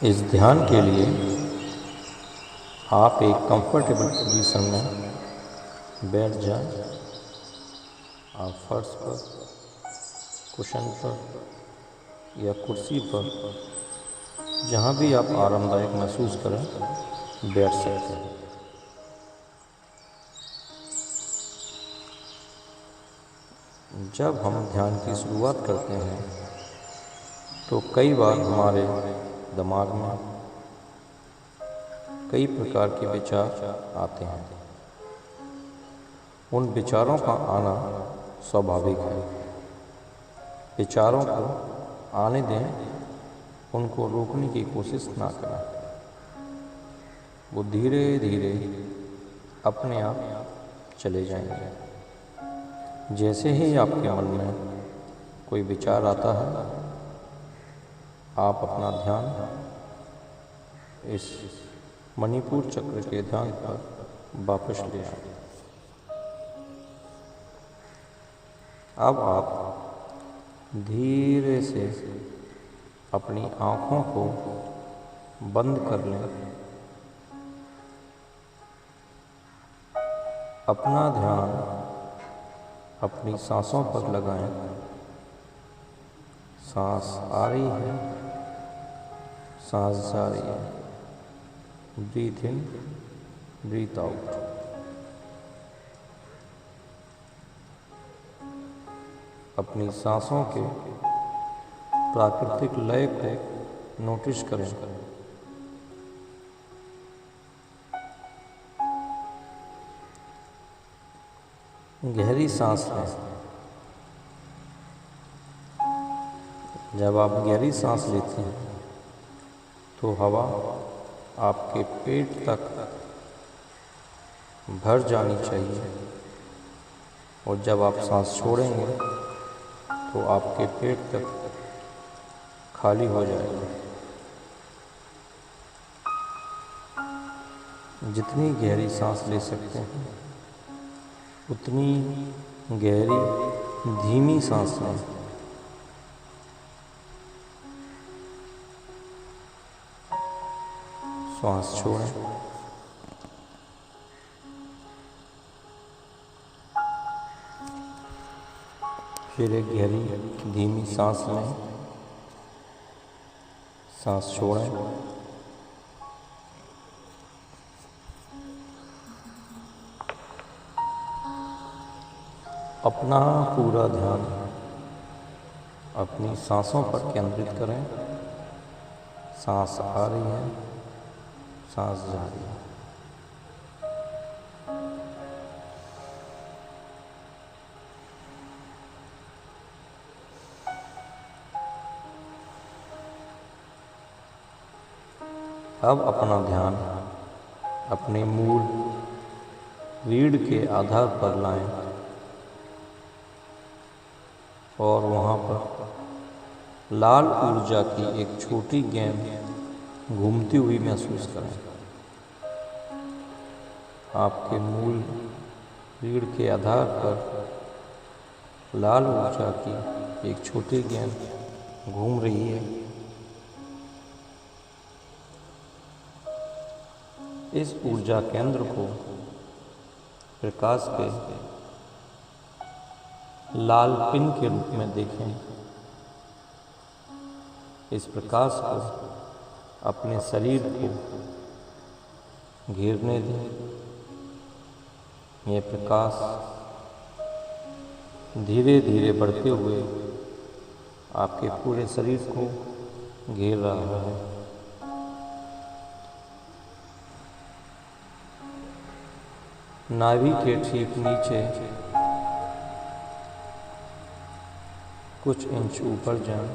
इस ध्यान के लिए आप एक कंफर्टेबल पोजीशन में बैठ जाएं। आप फर्श पर, कुशन पर या कुर्सी पर, जहाँ भी आप आरामदायक महसूस करें, बैठ सकते हैं। जब हम ध्यान की शुरुआत करते हैं तो कई बार हमारे दिमाग में कई प्रकार के विचार आते हैं। उन विचारों का आना स्वाभाविक है। विचारों को आने दें, उनको रोकने की कोशिश ना करें। वो धीरे धीरे अपने आप चले जाएंगे। जैसे ही आपके मन में कोई विचार आता है, आप अपना ध्यान इस मणिपुर चक्र के ध्यान पर वापस ले आए। अब आप धीरे से अपनी आँखों को बंद कर लें। अपना ध्यान अपनी सांसों पर लगाएं। सांस आ रही है, सांस जा रही है। ब्रीथ इन, ब्रीथ आउट। अपनी सांसों के प्राकृतिक लय को नोटिस करें। गहरी सांस लें। जब आप गहरी सांस लेते हैं तो हवा आपके पेट तक भर जानी चाहिए, और जब आप सांस छोड़ेंगे तो आपके पेट तक खाली हो जाएगा। जितनी गहरी सांस ले सकते हैं उतनी गहरी धीमी सांस लें। सांस छोड़ें। फिर एक गहरी धीमी सांस लें। सांस छोड़ें। अपना पूरा ध्यान अपनी सांसों पर केंद्रित करें। सांस आ रही है, सांस जा रही है। अब अपना ध्यान अपने मूल रीढ़ के आधार पर लाएं और वहाँ पर लाल ऊर्जा की एक छोटी गेंद घूमती हुई महसूस करें। आपके मूल रीढ़ के आधार पर लाल ऊर्जा की एक छोटी गेंद घूम रही है। इस ऊर्जा केंद्र को प्रकाश के लाल पिन के रूप में देखें। इस प्रकाश को अपने शरीर को घेरने दें। यह प्रकाश धीरे धीरे बढ़ते हुए आपके पूरे शरीर को घेर रहा है। नाभि के ठीक नीचे कुछ इंच ऊपर जाएं।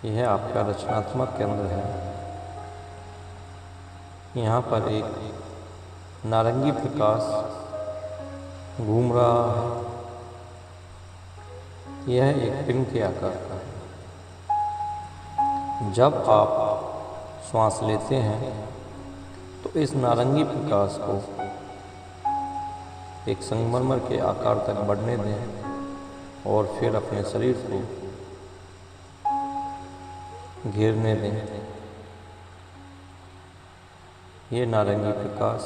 यह आपका रचनात्मक केंद्र है। यहाँ पर एक नारंगी प्रकाश घूम रहा है। यह एक पिन के आकार का है। जब आप श्वास लेते हैं तो इस नारंगी प्रकाश को एक संगमरमर के आकार तक बढ़ने दें और फिर अपने शरीर को घेरने दें। ये नारंगी प्रकाश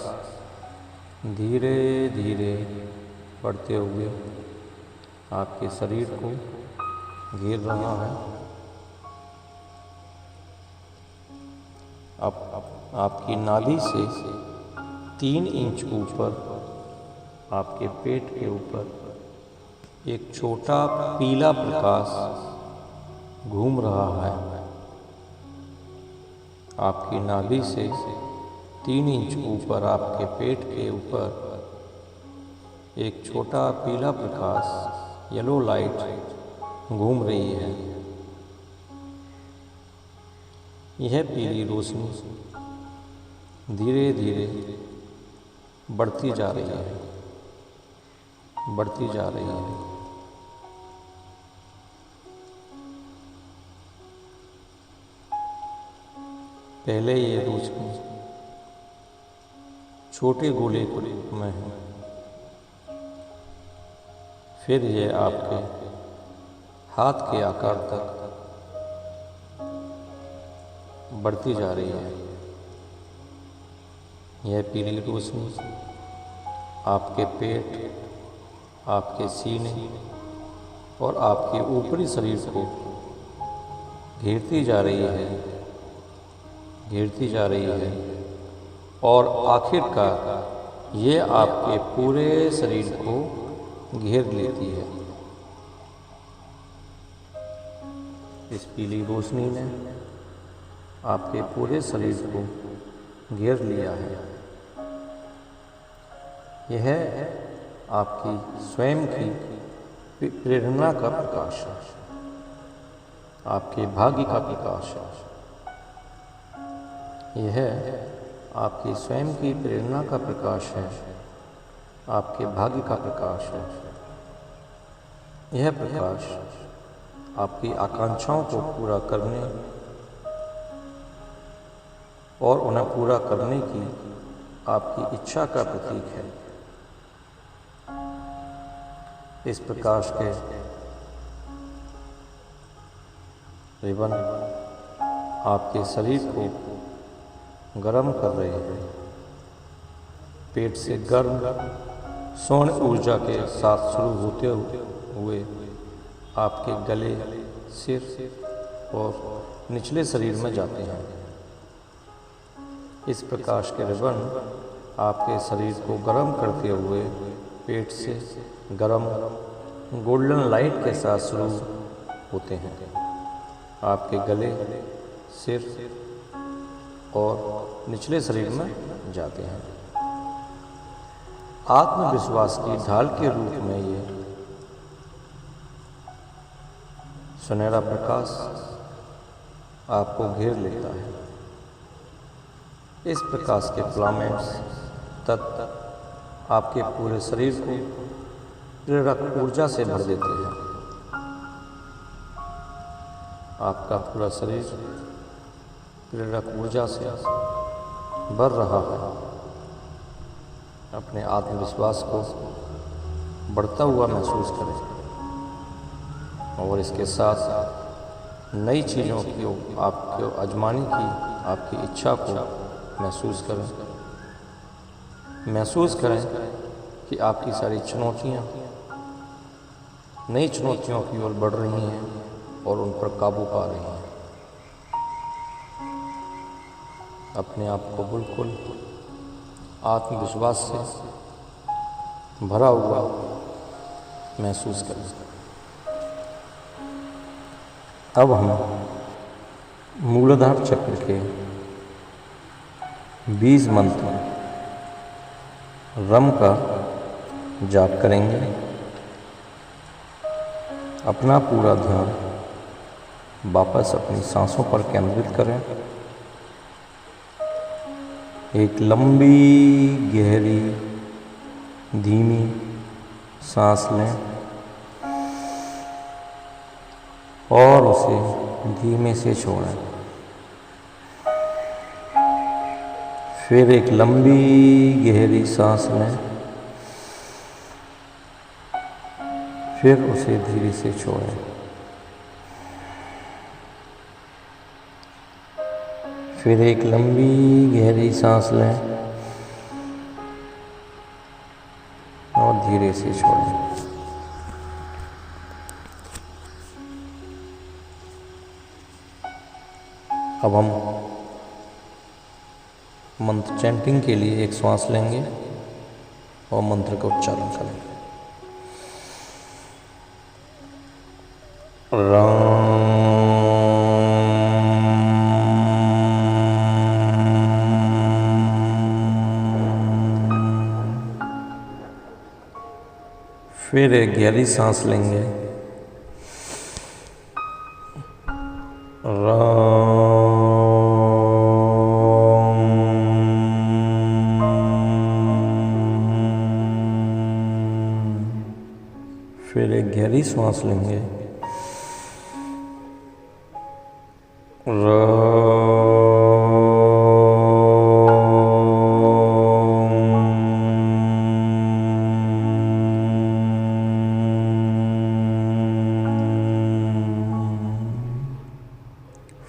धीरे धीरे बढ़ते हुए आपके शरीर को घेर रहा है। अब आपकी नाभि से 3 इंच ऊपर आपके पेट के ऊपर एक छोटा पीला प्रकाश घूम रहा है। आपकी नाभि से 3 इंच ऊपर आपके पेट के ऊपर एक छोटा पीला प्रकाश येलो लाइट घूम रही है। यह पीली रोशनी धीरे धीरे बढ़ती जा रही है, बढ़ती जा रही है। पहले ये रोशनी छोटे गोले में है, फिर यह आपके हाथ के आकार तक बढ़ती जा रही है। यह पीली रोशनी आपके पेट, आपके सीने और आपके ऊपरी शरीर को घेरती जा रही है, घेरती जा रही है और आखिरकार ये आपके पूरे शरीर को घेर लेती है। इस पीली रोशनी ने आपके पूरे शरीर को घेर लिया है। यह आपकी स्वयं की प्रेरणा का प्रकाश है, आपके भाग्य का प्रकाश है। यह आपकी स्वयं की प्रेरणा का प्रकाश है, आपके भाग्य का प्रकाश है। यह प्रकाश आपकी आकांक्षाओं को पूरा करने और उन्हें पूरा करने की आपकी इच्छा का प्रतीक है। इस प्रकाश के रिबन आपके शरीर को गर्म कर रहे हैं। पेट से गर्म स्वर्ण ऊर्जा के साथ शुरू होते हुए आपके गले, सिर और निचले शरीर में जाते हैं। इस प्रकाश के रिबन आपके शरीर को गर्म करते हुए पेट से गर्म गोल्डन लाइट के साथ शुरू होते हैं। आपके गले, सिर और निचले शरीर में जाते हैं। आत्मविश्वास की ढाल के रूप में ये सुनहरा प्रकाश आपको घेर लेता है। इस प्रकाश के फिलामेंट्स तत्व आपके पूरे शरीर को प्रेरक ऊर्जा से भर देते हैं। आपका पूरा शरीर प्रेरक ऊर्जा से भर रहा है। अपने आत्मविश्वास को बढ़ता हुआ महसूस करें और इसके साथ नई चीज़ों की आपको आजमाने की आपकी इच्छा को महसूस करें। महसूस करें कि आपकी सारी चुनौतियाँ नई चुनौतियों की ओर बढ़ रही हैं और उन पर काबू पा रही हैं। अपने आप को बिल्कुल आत्मविश्वास से भरा हुआ महसूस करें। अब हम मूलाधार चक्र के 20 मंत्र रम का जाप करेंगे। अपना पूरा ध्यान वापस अपनी सांसों पर केंद्रित करें। एक लंबी, गहरी, धीमी सांस लें और उसे धीमे से छोड़ें। फिर एक लंबी, गहरी सांस लें, फिर उसे धीरे से छोड़ें। फिर एक लंबी गहरी सांस लें और धीरे से छोड़ें। अब हम मंत्र चैंटिंग के लिए एक श्वास लेंगे और मंत्र का उच्चारण करेंगे। फिर एक गहरी सांस लेंगे फिर एक गहरी सांस लेंगे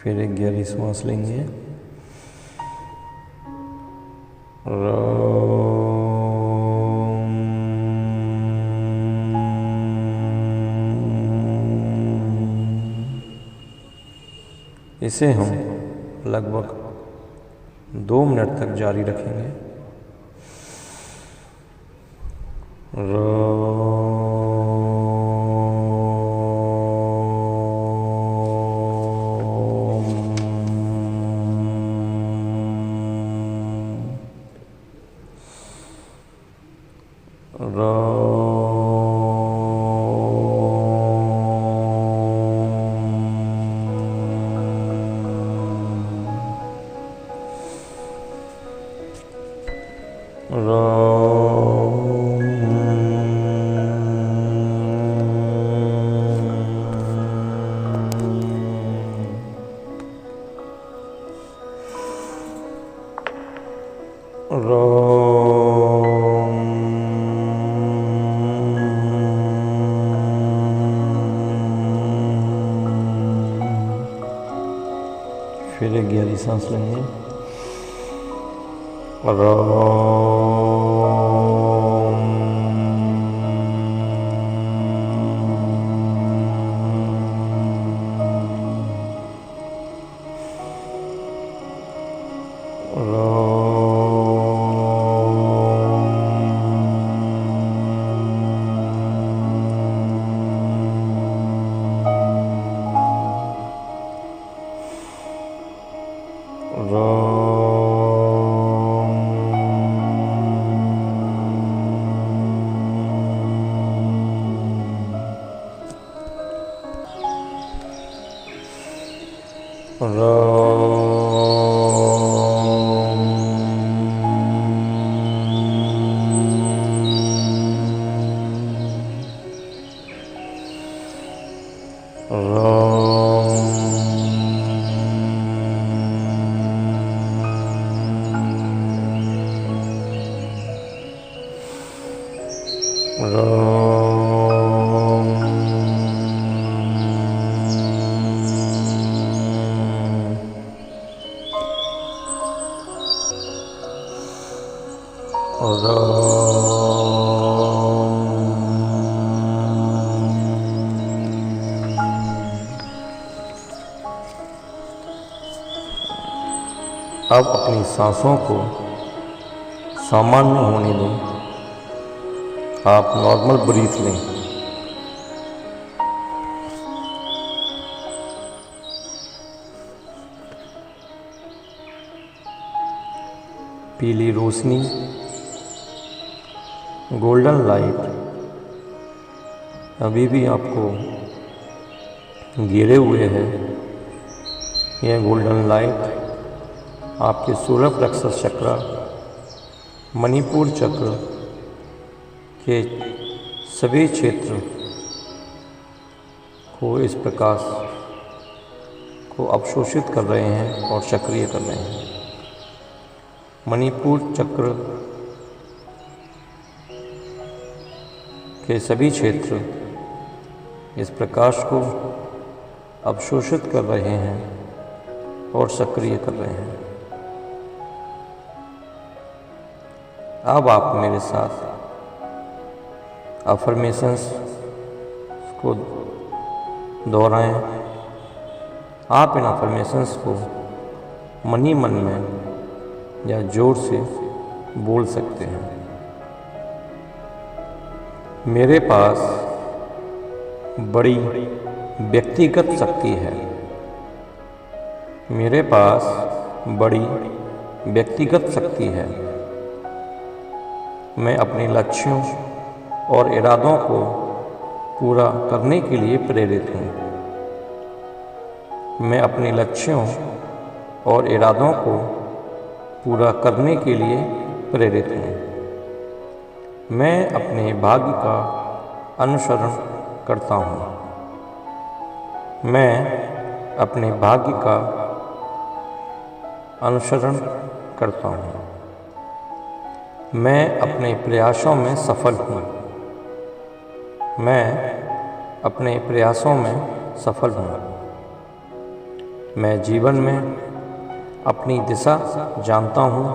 फिर एक गहरी सांस लेंगे इसे हम लगभग 2 मिनट तक जारी रखेंगे। फिर एक गहरी सांस लेंगे अब अपनी सांसों को सामान्य होने दें। आप नॉर्मल ब्रीथ लें। पीली रोशनी, गोल्डन लाइट अभी भी आपको घेरे हुए है। यह गोल्डन लाइट आपके सोलर प्लेक्सस चक्र, मणिपुर चक्र के सभी क्षेत्र को इस प्रकाश को अवशोषित कर रहे हैं और सक्रिय कर रहे हैं। मणिपुर चक्र के सभी क्षेत्र इस प्रकाश को अवशोषित कर रहे हैं और सक्रिय कर रहे हैं। अब आप मेरे साथ अफर्मेशंस को दोहराएं। आप इन अफर्मेशंस को मन ही मन में या जोर से बोल सकते हैं। मेरे पास बड़ी व्यक्तिगत शक्ति है। मेरे पास बड़ी व्यक्तिगत शक्ति है। मैं अपने लक्ष्यों और इरादों को पूरा करने के लिए प्रेरित हूँ। मैं अपने लक्ष्यों और इरादों को पूरा करने के लिए प्रेरित हूँ। मैं अपने भाग्य का अनुसरण करता हूँ। मैं अपने भाग्य का अनुसरण करता हूँ। मैं अपने प्रयासों में सफल हूँ। मैं अपने प्रयासों में सफल हूँ। मैं जीवन में अपनी दिशा जानता हूँ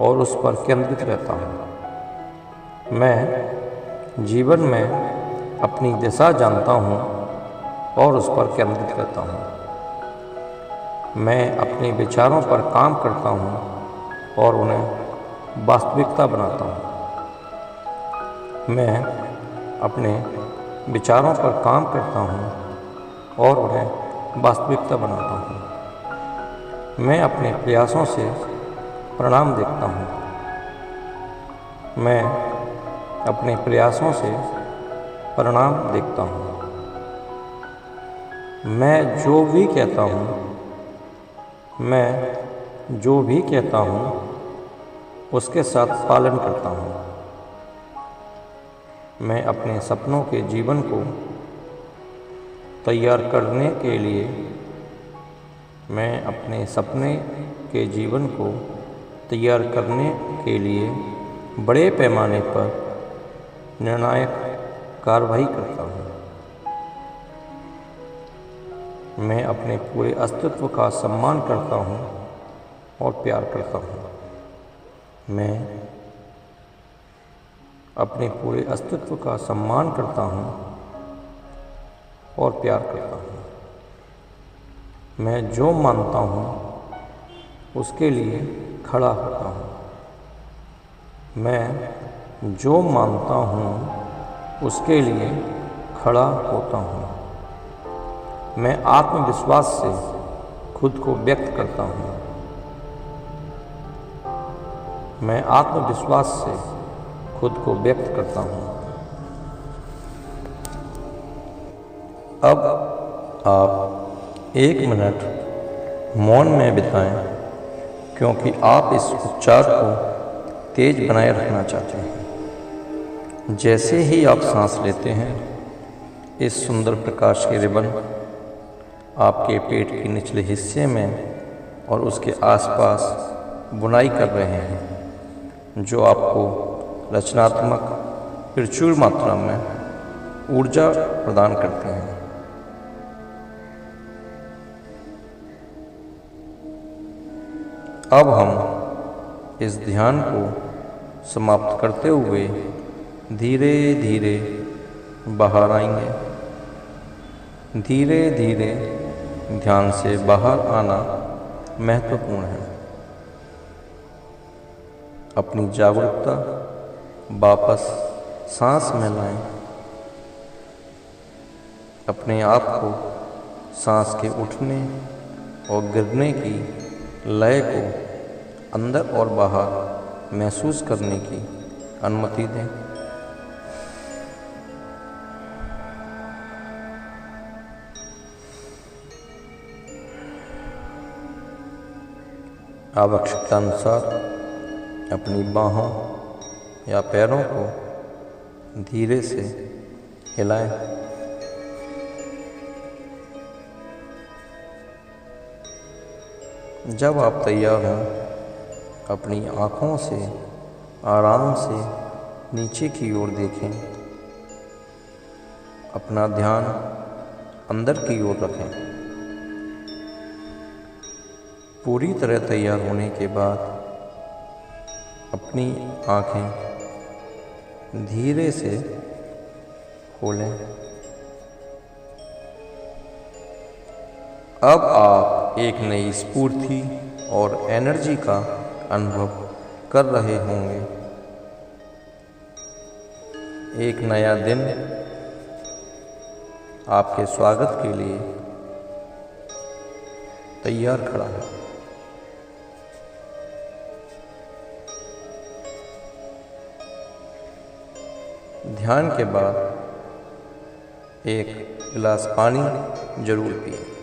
और उस पर केंद्रित रहता हूँ। मैं जीवन में अपनी दिशा जानता हूँ और उस पर केंद्रित रहता हूँ। मैं अपने विचारों पर काम करता हूँ और उन्हें वास्तविकता बनाता हूँ। मैं अपने विचारों पर काम करता हूँ और उन्हें वास्तविकता बनाता हूँ। मैं अपने प्रयासों से परिणाम देखता हूँ। मैं अपने प्रयासों से परिणाम देखता हूँ। मैं जो भी कहता हूँ, उसके साथ पालन करता हूँ। मैं अपने सपनों के जीवन को तैयार करने के लिए बड़े पैमाने पर निर्णायक कार्रवाई करता हूँ। मैं अपने पूरे अस्तित्व का सम्मान करता हूँ और प्यार करता हूँ। मैं अपने पूरे अस्तित्व का सम्मान करता हूँ और प्यार करता हूँ। मैं जो मानता हूँ उसके लिए खड़ा होता हूँ। मैं जो मानता हूँ उसके लिए खड़ा होता हूँ। मैं आत्मविश्वास से खुद को व्यक्त करता हूँ। मैं आत्मविश्वास से खुद को व्यक्त करता हूँ। अब आप 1 मिनट मौन में बिताएं, क्योंकि आप इस उपचार को तेज बनाए रखना चाहते हैं। जैसे ही आप सांस लेते हैं, इस सुंदर प्रकाश के रिबन आपके पेट के निचले हिस्से में और उसके आसपास बुनाई कर रहे हैं, जो आपको रचनात्मक प्रचुर मात्रा में ऊर्जा प्रदान करते हैं। अब हम इस ध्यान को समाप्त करते हुए धीरे धीरे बाहर आएंगे। धीरे धीरे ध्यान से बाहर आना महत्वपूर्ण है। अपनी जागरूकता वापस सांस में लाएं। अपने आप को सांस के उठने और गिरने की लय को अंदर और बाहर महसूस करने की अनुमति दें। आवश्यकतानुसार अपनी बाहों या पैरों को धीरे से हिलाएं। जब आप तैयार हों, अपनी आँखों से आराम से नीचे की ओर देखें। अपना ध्यान अंदर की ओर रखें। पूरी तरह तैयार होने के बाद अपनी आँखें धीरे से खोलें। अब आप एक नई स्फूर्ति और एनर्जी का अनुभव कर रहे होंगे। एक नया दिन आपके स्वागत के लिए तैयार खड़ा है। ध्यान के बाद एक गिलास पानी जरूर पिएं।